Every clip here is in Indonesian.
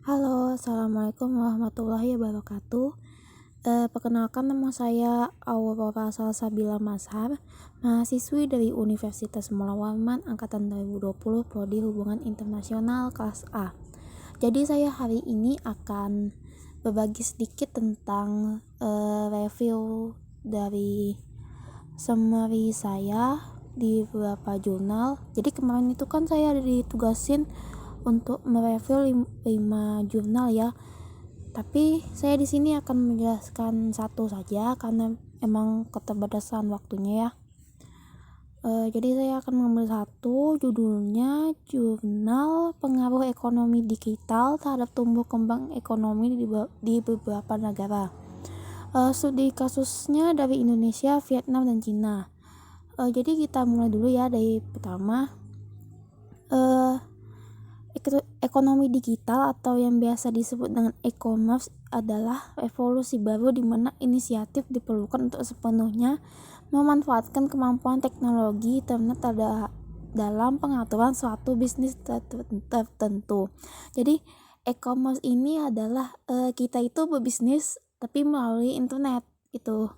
Halo, Assalamualaikum warahmatullahi wabarakatuh. Perkenalkan nama saya Aurora Salsabila Mazhar, mahasiswi dari Universitas Mulla Warman Angkatan 2020 Prodi Hubungan Internasional kelas A. Jadi saya hari ini akan berbagi sedikit tentang review dari summary saya di beberapa jurnal. Jadi kemarin itu kan saya ditugasin untuk mereview 5 jurnal ya. Tapi saya di sini akan menjelaskan satu saja karena emang keterbatasan waktunya ya. Jadi saya akan mengambil satu, judulnya Jurnal Pengaruh Ekonomi Digital Terhadap Tumbuh Kembang Ekonomi di Beberapa Negara. Studi kasusnya dari Indonesia, Vietnam, dan Cina. Jadi kita mulai dulu ya dari pertama. Ekonomi digital atau yang biasa disebut dengan e-commerce adalah revolusi baru di mana inisiatif diperlukan untuk sepenuhnya memanfaatkan kemampuan teknologi internet dalam pengaturan suatu bisnis tertentu. Jadi e-commerce ini adalah kita itu berbisnis tapi melalui internet gitu.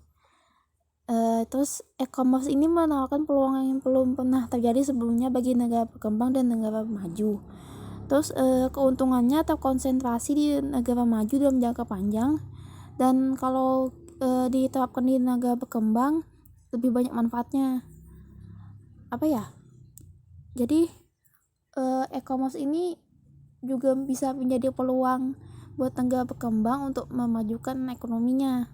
Terus e-commerce ini menawarkan peluang yang belum pernah terjadi sebelumnya bagi negara berkembang dan negara maju. Terus keuntungannya terkonsentrasi di negara maju dalam jangka panjang, dan kalau diterapkan di negara berkembang lebih banyak manfaatnya. Jadi e-commerce ini juga bisa menjadi peluang buat negara berkembang untuk memajukan ekonominya.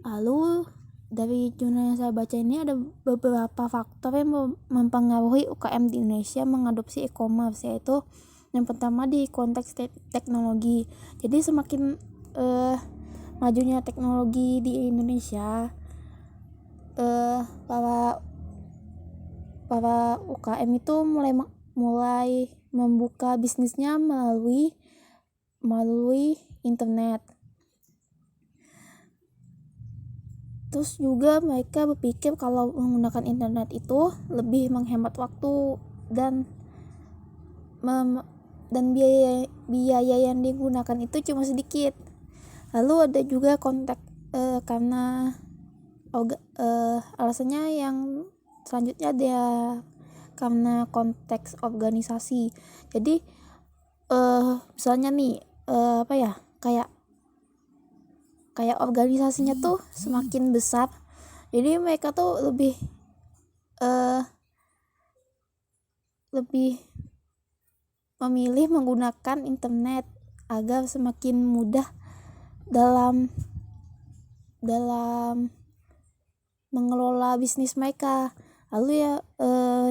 Lalu dari jurnal yang saya baca ini ada beberapa faktor yang mempengaruhi UKM di Indonesia mengadopsi e-commerce, yaitu yang pertama di konteks teknologi. Jadi semakin majunya teknologi di Indonesia, para UKM itu mulai membuka bisnisnya melalui internet. Terus juga mereka berpikir kalau menggunakan internet itu lebih menghemat waktu dan biaya yang digunakan itu cuma sedikit. Lalu ada juga konteks karena alasannya yang selanjutnya ada karena konteks organisasi. Jadi misalnya nih kayak organisasinya tuh semakin besar, jadi mereka tuh lebih memilih menggunakan internet agar semakin mudah dalam mengelola bisnis mereka. Lalu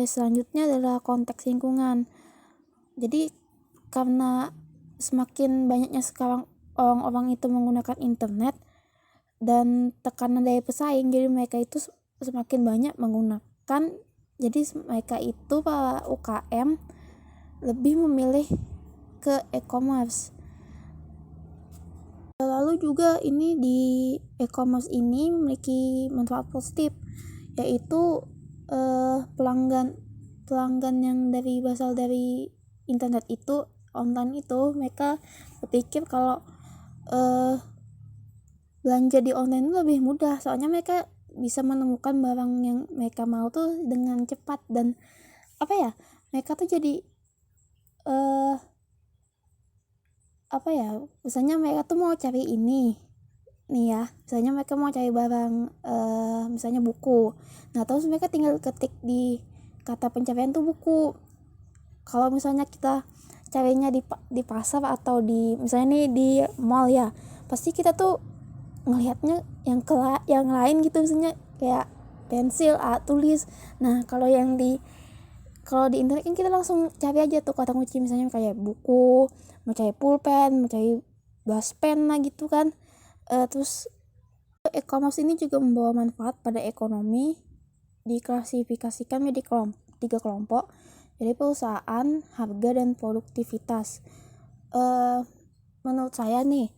selanjutnya adalah konteks lingkungan. Jadi karena semakin banyaknya sekarang orang-orang itu menggunakan internet dan tekanan dari pesaing, jadi mereka itu semakin banyak menggunakan. Jadi mereka itu para UKM lebih memilih ke e-commerce. Lalu juga ini di e-commerce ini memiliki manfaat positif, yaitu pelanggan yang berasal dari internet itu, online itu, mereka berpikir kalau belanja di online itu lebih mudah, soalnya mereka bisa menemukan barang yang mereka mau tuh dengan cepat, dan mereka tuh jadi misalnya mereka tuh mau cari ini nih ya, misalnya mereka mau cari barang misalnya buku, nah terus mereka tinggal ketik di kata pencarian tuh buku. Kalau misalnya kita carinya di pasar atau di misalnya nih di mall ya, pasti kita tuh ngelihatnya yang lain gitu, misalnya kayak pensil, tulis. Nah kalau di internet kan kita langsung cari aja tuh kata kunci, misalnya kayak buku, mau cari pulpen, mau cari pulpen lah gitu kan. Terus e-commerce ini juga membawa manfaat pada ekonomi, diklasifikasikan menjadi 3 kelompok, jadi perusahaan, harga, dan produktivitas. Menurut saya nih,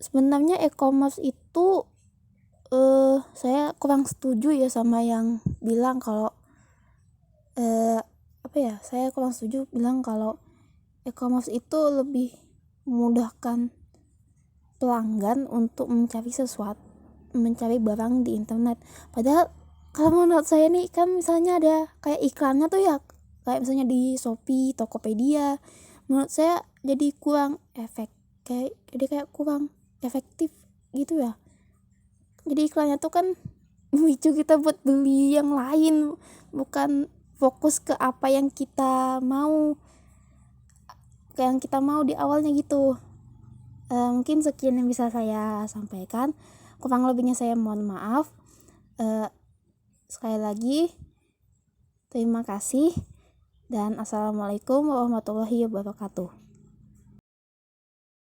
sebenarnya e-commerce itu saya kurang setuju ya sama yang bilang kalau saya kurang setuju bilang kalau e-commerce itu lebih memudahkan pelanggan untuk mencari barang di internet. Padahal kalau menurut saya nih, kan misalnya ada kayak iklannya tuh ya, kayak misalnya di Shopee, Tokopedia, menurut saya jadi kurang efektif gitu ya. Jadi iklannya tuh kan memicu kita buat beli yang lain, bukan fokus ke apa yang kita mau, di awalnya gitu. Mungkin sekian yang bisa saya sampaikan, kurang lebihnya saya mohon maaf. Sekali lagi terima kasih dan assalamualaikum warahmatullahi wabarakatuh.